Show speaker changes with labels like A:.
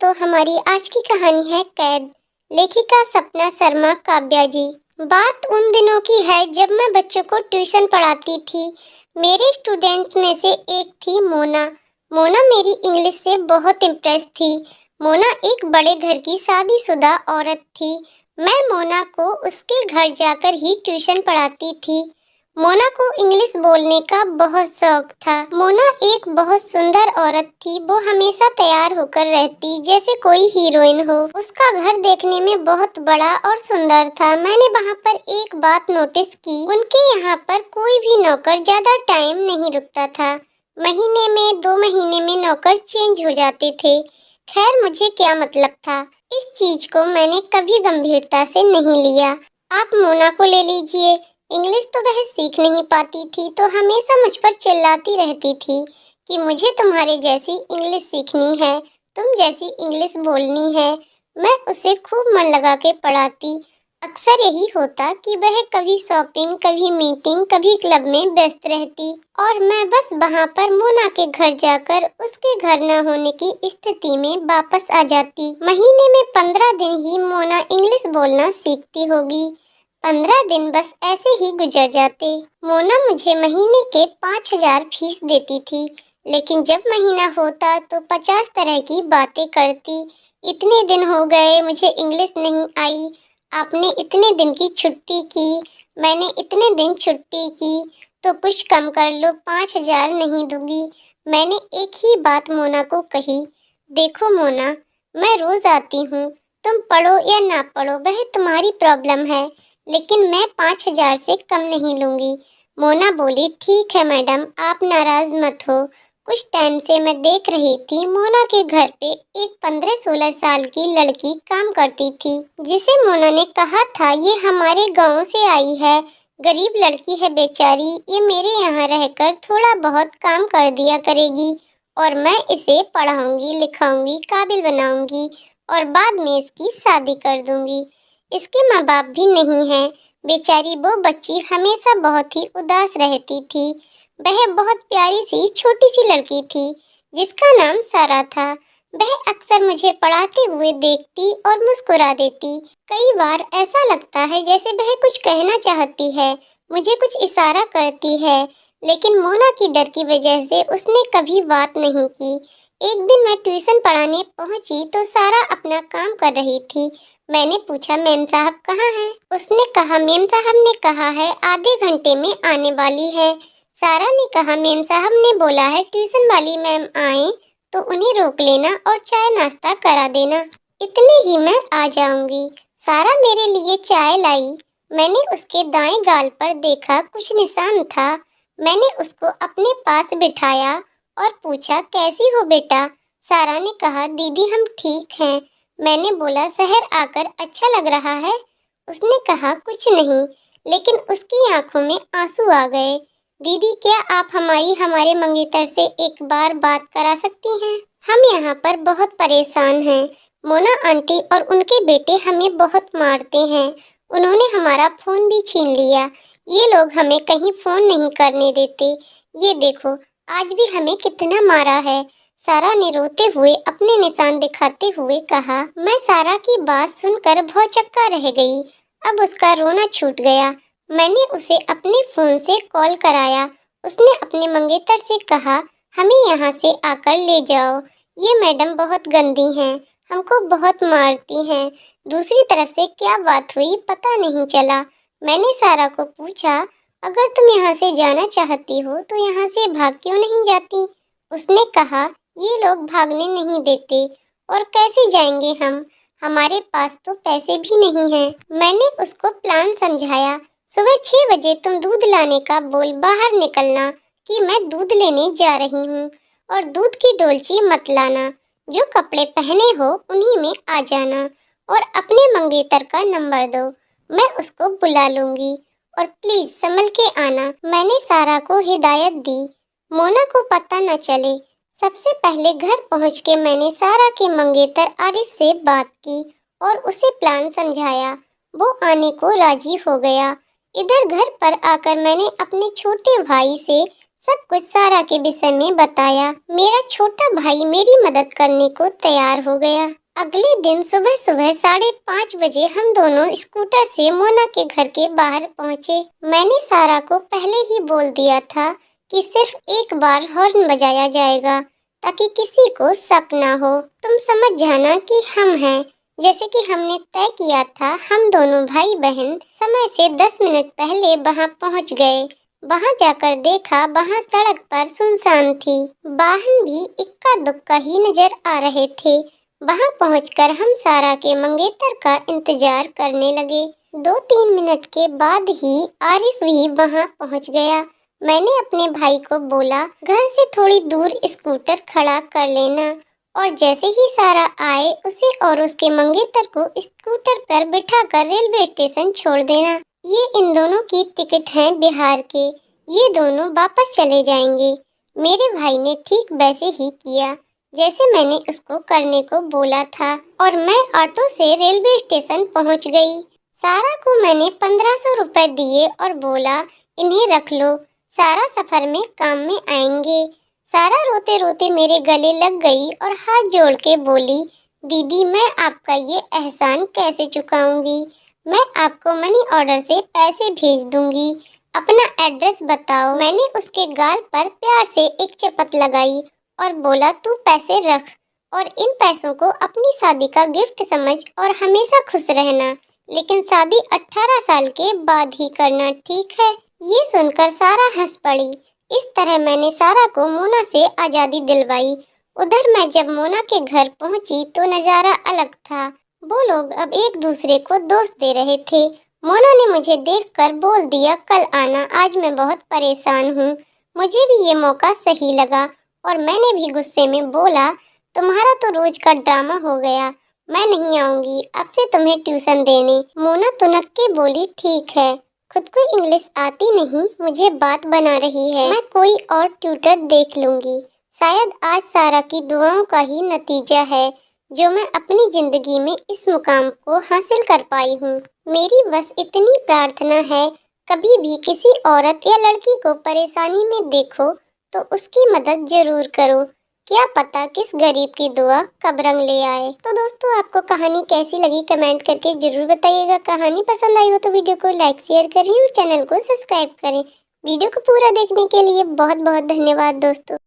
A: दोस्तों, हमारी आज की कहानी है कैद। लेखिका सपना शर्मा काव्या जी। बात उन दिनों की है जब मैं बच्चों को ट्यूशन पढ़ाती थी। मेरे स्टूडेंट्स में से एक थी मोना। मोना मेरी इंग्लिश से बहुत इम्प्रेस थी। मोना एक बड़े घर की शादीशुदा औरत थी। मैं मोना को उसके घर जाकर ही ट्यूशन पढ़ाती थी। मोना को इंग्लिश बोलने का बहुत शौक था। मोना एक बहुत सुंदर औरत थी। वो हमेशा तैयार होकर रहती जैसे कोई हीरोइन हो। उसका घर देखने में बहुत बड़ा और सुंदर था। मैंने वहाँ पर एक बात नोटिस की, उनके यहाँ पर कोई भी नौकर ज्यादा टाइम नहीं रुकता था। महीने में 2 महीने में नौकर चेंज हो जाते थे। खैर, मुझे क्या मतलब था, इस चीज को मैंने कभी गंभीरता से नहीं लिया। आप मोना को ले लीजिए। इंग्लिश तो वह सीख नहीं पाती थी तो हमेशा मुझ पर चिल्लाती रहती थी कि मुझे तुम्हारे जैसी इंग्लिश सीखनी है, तुम जैसी इंग्लिश बोलनी है। मैं उसे खूब मन लगा के पढ़ाती। अक्सर यही होता कि वह कभी शॉपिंग, कभी मीटिंग, कभी क्लब में व्यस्त रहती और मैं बस वहाँ पर मोना के घर जाकर उसके घर न होने की स्थिति में वापस आ जाती। महीने में 15 दिन ही मोना इंग्लिश बोलना सीखती होगी। 15 दिन बस ऐसे ही गुजर जाते। मोना मुझे महीने के 5,000 फीस देती थी, लेकिन जब महीना होता तो 50 तरह की बातें करती। इतने दिन हो गए मुझे इंग्लिश नहीं आई, आपने इतने दिन की छुट्टी की, मैंने इतने दिन छुट्टी की, तो कुछ कम कर लो, 5,000 नहीं दूंगी। मैंने एक ही बात मोना को कही, देखो मोना, मैं रोज आती हूँ, तुम पढ़ो या ना पढ़ो वह तुम्हारी प्रॉब्लम है, लेकिन मैं 5,000 से कम नहीं लूंगी। मोना बोली, ठीक है मैडम, आप नाराज मत हो। कुछ टाइम से मैं देख रही थी मोना के घर पे एक 15-16 साल की लड़की काम करती थी, जिसे मोना ने कहा था ये हमारे गांव से आई है, गरीब लड़की है बेचारी, ये मेरे यहाँ रहकर थोड़ा बहुत काम कर दिया करेगी और मैं इसे पढ़ाऊंगी, लिखाऊंगी, काबिल बनाऊंगी और बाद में इसकी शादी कर दूंगी। इसके माँ बाप भी नहीं हैं। बेचारी वो बच्ची हमेशा बहुत ही उदास रहती थी। वह बहुत प्यारी सी छोटी सी लड़की थी जिसका नाम सारा था। वह अक्सर मुझे पढ़ाते हुए देखती और मुस्कुरा देती। कई बार ऐसा लगता है जैसे वह कुछ कहना चाहती है, मुझे कुछ इशारा करती है, लेकिन मोना की डर की वजह से उसने कभी बात नहीं की। एक दिन मैं ट्यूशन पढ़ाने पहुंची तो सारा अपना काम कर रही थी। मैंने पूछा, मैम साहब कहाँ हैं? उसने कहा, मैम साहब ने कहा है आधे घंटे में आने वाली है। सारा ने कहा, मैम साहब ने बोला है ट्यूशन वाली मैम आए तो उन्हें रोक लेना और चाय नाश्ता करा देना, इतने ही मैं आ जाऊंगी। सारा मेरे लिए चाय लाई। मैंने उसके दाएं गाल पर देखा कुछ निशान था। मैंने उसको अपने पास बिठाया और पूछा, कैसी हो बेटा? सारा ने कहा, दीदी हम ठीक हैं। मैंने बोला, शहर आकर अच्छा लग रहा है? उसने कहा, कुछ नहीं, लेकिन उसकी आंखों में आंसू आ गए। दीदी, क्या आप हमारे मंगेतर से एक बार बात करा सकती हैं? हम यहाँ पर बहुत परेशान हैं। मोना आंटी और उनके बेटे हमें बहुत मारते हैं। उन्होंने हमारा फोन भी छीन लिया। ये लोग हमें कहीं फोन नहीं करने देते। ये देखो, आज भी हमें कितना मारा है। सारा ने रोते हुए अपने निशान दिखाते हुए कहा। मैं सारा की बात सुनकर भौचक्का रह गई। अब उसका रोना छूट गया। मैंने उसे अपने फोन से कॉल कराया। उसने अपने मंगेतर से कहा, हमें यहाँ से आकर ले जाओ, ये मैडम बहुत गंदी हैं, हमको बहुत मारती हैं। दूसरी तरफ से क्या बात हुई पता नहीं चला। मैंने सारा को पूछा, अगर तुम यहाँ से जाना चाहती हो तो यहाँ से भाग क्यों नहीं जाती? उसने कहा, ये लोग भागने नहीं देते और कैसे जाएंगे हम, हमारे पास तो पैसे भी नहीं हैं। मैंने उसको प्लान समझाया। सुबह 6 बजे तुम दूध लाने का बोल बाहर निकलना कि मैं दूध लेने जा रही हूँ और दूध की डोलची मत लाना। जो कपड़े पहने हो उन्हीं में आ जाना और अपने मंगेतर का नंबर दो, मैं उसको बुला लूंगी और प्लीज संभल के आना। मैंने सारा को हिदायत दी। मोना को पता न चले। सबसे पहले घर पहुँच के मैंने सारा के मंगेतर आरिफ से बात की और उसे प्लान समझाया। वो आने को राजी हो गया। इधर घर पर आकर मैंने अपने छोटे भाई से सब कुछ सारा के विषय में बताया। मेरा छोटा भाई मेरी मदद करने को तैयार हो गया। अगले दिन सुबह सुबह 5:30 बजे हम दोनों स्कूटर से मोना के घर के बाहर पहुँचे। मैंने सारा को पहले ही बोल दिया था कि सिर्फ एक बार हॉर्न बजाया जाएगा ताकि किसी को शक ना हो। तुम समझ जाना कि हम हैं। जैसे कि हमने तय किया था, हम दोनों भाई बहन समय से 10 मिनट पहले वहां पहुंच गए। वहां जाकर देखा, वहां सड़क पर सुनसान थी। वाहन भी इक्का दुक्का ही नजर आ रहे थे। वहां पहुंचकर हम सारा के मंगेतर का इंतजार करने लगे। 2-3 मिनट के बाद ही आरिफ भी वहां पहुंच गया। मैंने अपने भाई को बोला, घर से थोड़ी दूर स्कूटर खड़ा कर लेना और जैसे ही सारा आए उसे और उसके मंगेतर को स्कूटर पर बिठाकर रेलवे स्टेशन छोड़ देना। ये इन दोनों की टिकट है बिहार के। ये दोनों वापस चले जाएंगे। मेरे भाई ने ठीक वैसे ही किया जैसे मैंने उसको करने को बोला था और मैं ऑटो से रेलवे स्टेशन पहुंच गई। सारा को मैंने 1500 रुपए दिए और बोला, इन्हें रख लो, सारा सफर में काम में आएंगे। सारा रोते रोते मेरे गले लग गई और हाथ जोड़ के बोली, दीदी मैं आपका ये एहसान कैसे चुकाऊंगी। मैं आपको मनी ऑर्डर से पैसे भेज दूंगी। अपना एड्रेस बताओ। मैंने उसके गाल पर प्यार से एक चपत लगाई और बोला, तू पैसे रख और इन पैसों को अपनी शादी का गिफ्ट समझ और हमेशा खुश रहना, लेकिन शादी 18 साल के बाद ही करना, ठीक है। ये सुनकर सारा हंस पड़ी। इस तरह मैंने सारा को मोना से आज़ादी दिलवाई। उधर मैं जब मोना के घर पहुंची तो नज़ारा अलग था। वो लोग अब एक दूसरे को दोस्त दे रहे थे। मोना ने मुझे देखकर बोल दिया, कल आना, आज मैं बहुत परेशान हूँ। मुझे भी ये मौका सही लगा और मैंने भी गुस्से में बोला, तुम्हारा तो रोज का ड्रामा हो गया, मैं नहीं आऊंगी अब से तुम्हें ट्यूशन देने। मोना तुनक के बोली, ठीक है, खुद को इंग्लिश आती नहीं, मुझे बात बना रही है, मैं कोई और ट्यूटर देख लूंगी। शायद आज सारा की दुआओं का ही नतीजा है जो मैं अपनी जिंदगी में इस मुकाम को हासिल कर पाई हूँ। मेरी बस इतनी प्रार्थना है, कभी भी किसी औरत या लड़की को परेशानी में देखो तो उसकी मदद जरूर करो। क्या पता किस गरीब की दुआ कब रंग ले आए। तो दोस्तों, आपको कहानी कैसी लगी कमेंट करके जरूर बताइएगा। कहानी पसंद आई हो तो वीडियो को लाइक शेयर करें और चैनल को सब्सक्राइब करें। वीडियो को पूरा देखने के लिए बहुत बहुत धन्यवाद दोस्तों।